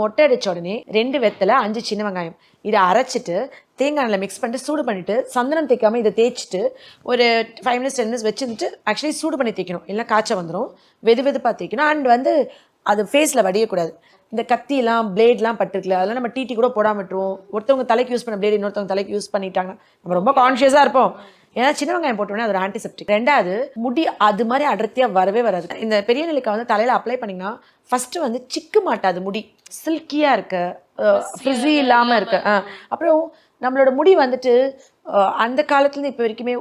மொட்டை அடிச்ச உடனே 2 வெத்தலை 5 சின்ன வெங்காயம் இதை அரைச்சிட்டு தேங்காய் எண்ணெயில் மிக்ஸ் பண்ணிட்டு சூடு பண்ணிட்டு சந்தனம் தேய்க்காம இதை தேய்ச்சிட்டு ஒரு 5 மினிட்ஸ் 10 மினிட்ஸ் வச்சுட்டு ஆக்சுவலி சூடு பண்ணி தேய்க்கணும் இல்லை காய்ச்ச வந்துடும் வெதுவெதுப்பாக தேய்க்கணும் அண்ட் வந்து அது ஃபேஸில் வடியக்கூடாது இந்த கத்தியெல்லாம் பிளேட்லாம் பட்டுருக்கல அதெல்லாம் நம்ம டீ கூட போடாமல் விட்டுருவோம் ஒருத்தவங்க தலைக்கு யூஸ் பண்ண பிளேட் இன்னொருத்தவங்க தலைக்கு யூஸ் பண்ணிட்டாங்க நம்ம ரொம்ப கான்ஷியஸாக இருப்போம் ஏன்னா சின்ன வெங்காயம் போட்டோன்னே அது ஒரு ஆன்டிசெப்டிக் ரெண்டாவது முடி அது மாதிரி அடர்த்தியாக வரவே வராது இந்த பெரிய நெல்லிக்காய் வந்து தலையில் அப்ளை பண்ணிங்கன்னா ஃபஸ்ட்டு வந்து சிக்கு மாட்டாது முடி சில்கியாக இருக்க ஃப்ரிஸி இல்லாமல் இருக்க அப்புறம் நம்மளோட முடி வந்துட்டு அந்த காலத்துலேருந்து இப்போ வரைக்குமே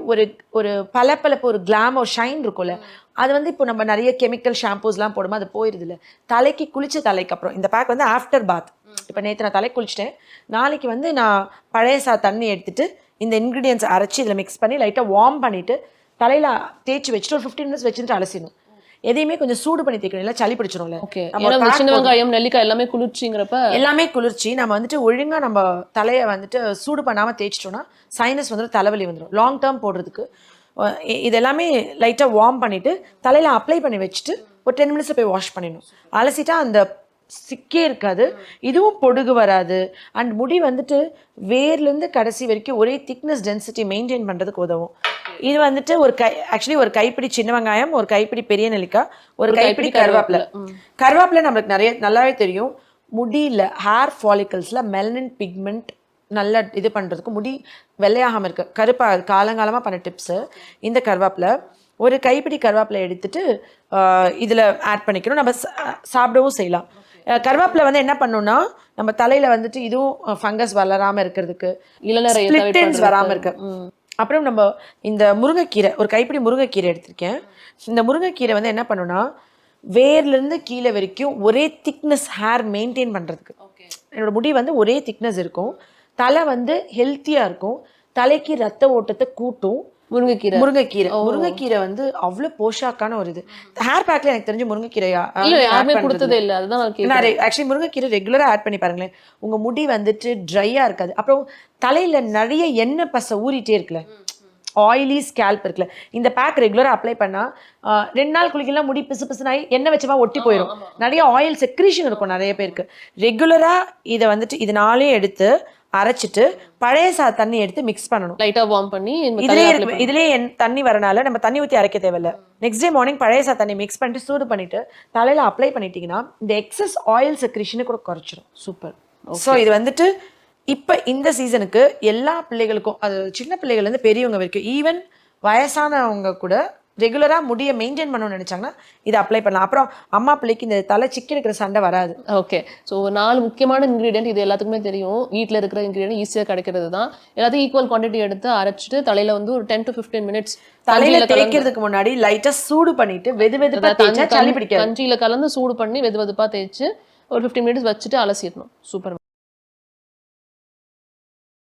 ஒரு பளபளப்பு ஒரு கிளாமர் ஷைன் இருக்கும்ல அது வந்து இப்போ நம்ம நிறைய கெமிக்கல் ஷாம்பூஸ்லாம் போடும்போது அது போயிடுது இல்லை தலைக்கு குளிச்ச தலைக்கு அப்புறம் இந்த பேக் வந்து ஆஃப்டர் பாத் இப்போ நேற்று நான் தலைக்கு குளிச்சிட்டேன் நாளைக்கு வந்து நான் பழைய தண்ணி எடுத்துட்டு இந்த இன்க்ரீடியன்ஸ் அரைச்சி இதில் மிக்ஸ் பண்ணி லைட்டாக வார்ம் பண்ணிவிட்டு தலையில் தேய்ச்சி வச்சுட்டு ஒரு 15 மினிட்ஸ் வச்சுட்டு அலசிடணும் எதையுமே கொஞ்சம் சூடு பண்ணி தேய்க்கணும் இல்லை சளி பிடிச்சிடும்ல சின்ன வெங்காயம் நெல்லிக்காய் எல்லாமே குளிர்ச்சிங்கிறப்ப எல்லாமே குளிர்ச்சி நம்ம வந்துட்டு ஒழுங்காக நம்ம தலையை வந்துட்டு சூடு பண்ணாமல் தேய்ச்சிட்டோம்னா சைனஸ் வந்துடும் தலைவலி வந்துடும் லாங் டேர்ம் போடுறதுக்கு இதெல்லாமே லைட்டாக வார்ம் பண்ணிவிட்டு தலையில் அப்ளை பண்ணி வச்சுட்டு ஒரு 10 மினிட்ஸில் போய் வாஷ் பண்ணிடணும் அலசிட்டா அந்த சிக்கே இருக்காது இதுவும் பொடுகு வராது அண்ட் முடி வந்துட்டு வேர்லேருந்து கடைசி வரைக்கும் ஒரே திக்னஸ் டென்சிட்டி மெயின்டைன் பண்ணுறதுக்கு உதவும் இது வந்துட்டு ஆக்சுவலி ஒரு கைப்பிடி சின்ன வெங்காயம் ஒரு கைப்பிடி பெரிய நெல்லிக்காய் ஒரு கைப்பிடி கருவேப்பிலை நம்மளுக்கு நிறைய நல்லாவே தெரியும் முடியல ஹேர் ஃபாலிக்கல்ஸில் மெலனின் பிக்மெண்ட் நல்லா இது பண்ணுறதுக்கு முடி வெள்ளையாகாமல் இருக்குது கருப்பாக காலங்காலமாக பண்ண டிப்ஸு இந்த கருவேப்பிலை ஒரு கைப்பிடி கருவேப்பிலை எடுத்துட்டு இதில் ஆட் பண்ணிக்கணும் நம்ம சாப்பிடவும் செய்யலாம் கருவேப்பிலை வந்து என்ன பண்ணணும்னா நம்ம தலையில் வந்துட்டு இதுவும் ஃபங்கஸ் வளராமல் இருக்கிறதுக்கு ஸ்ப்ளிட்டன்ஸ் வராமல் இருக்கு அப்புறம் நம்ம இந்த முருங்கைக்கீரை ஒரு கைப்பிடி முருங்கைக்கீரை எடுத்திருக்கேன் இந்த முருங்கைக்கீரை வந்து என்ன பண்ணணும்னா வேர்லேருந்து கீழே வரைக்கும் ஒரே திக்னஸ் ஹேர் மெயின்டைன் பண்ணுறதுக்கு என்னோட முடி வந்து ஒரே திக்னஸ் இருக்கும் தலை வந்து ஹெல்த்தியாக இருக்கும் தலைக்கு ரத்த ஓட்டத்தை கூட்டும் முருங்கைக்கீரை வந்து அவ்வளவு போஷாக்கான ஒரு இது ஹேர் பேக்ல எனக்கு தெரிஞ்சு முருங்கைக்கீரையா கொடுத்ததே இல்லை அதுதான் ஆக்சுவலி முருங்கைக்கீரை ரெகுலரா ஆட் பண்ணி பாருங்களேன் உங்க முடி வந்துட்டு ட்ரையா இருக்காது அப்புறம் தலையில நிறைய எண்ணெய் பசை ஊறிட்டே இருக்குல்ல ஆயிலி ஸ்கேல்ப் இருக்குல்ல இந்த பேக் ரெகுலரா அப்ளை பண்ணா 2 நாள் குளிக்கலாம் முடி பிசு பிசுனாயி எண்ணெய் வச்சமா ஒட்டி போயிடும் நிறைய ஆயில் செக்ரீஷன் இருக்கும் நிறைய பேருக்கு ரெகுலரா இதை வந்துட்டு இதனாலே எடுத்து அரைச்சிட்டு பழைய தண்ணி எடுத்து மிக்ஸ் பண்ணணும் லைட்டா வார்ம் பண்ணி இதுலயே தண்ணி வரனால நம்ம தண்ணி ஊற்றி அரைக்க தேவையில்ல நெக்ஸ்ட் டே மார்னிங் பழைய தண்ணி மிக்ஸ் பண்ணிட்டு சூடு பண்ணிட்டு தலையில அப்ளை பண்ணிட்டீங்கன்னா இந்த எக்ஸஸ் ஆயில் செக்ரீஷனை கூட குறைச்சிடும் சூப்பர் ஸோ இது வந்துட்டு இப்போ இந்த சீசனுக்கு எல்லா பிள்ளைகளுக்கும் அது சின்ன பிள்ளைகள் இருந்து பெரியவங்க வரைக்கும் ஈவன் வயசானவங்க கூட ரெகுலராக முடியை மெயின்டைன் பண்ணணும்னு நினச்சாங்கன்னா இதை அப்ளை பண்ணலாம் அப்புறம் அம்மா பிள்ளைக்கு இந்த தலை சிக்கி இருக்கிற சண்டை வராது ஓகே ஸோ 4 முக்கியமான இன்க்ரீடியன்ட் இது எல்லாத்துக்குமே தெரியும் வீட்டில் இருக்கிற இன்க்ரீடியன்ட் ஈஸியாக கிடைக்கிறது தான் எல்லாத்தையும் ஈக்குவல் குவான்டிட்டி எடுத்து அரைச்சிட்டு தலையில் வந்து ஒரு 10 to 15 மினிட்ஸ் தலையில தேய்க்கிறதுக்கு முன்னாடி லைட்டாக சூடு பண்ணிட்டு வெதுவெதுப்பா தேய்ச்சா சளி பிடிக்காது கஞ்சியில் கலந்து சூடு பண்ணி வெதுவெதுப்பாக தேய்ச்சி ஒரு 15 மினிட்ஸ் வச்சுட்டு அலசிடணும் சூப்பர்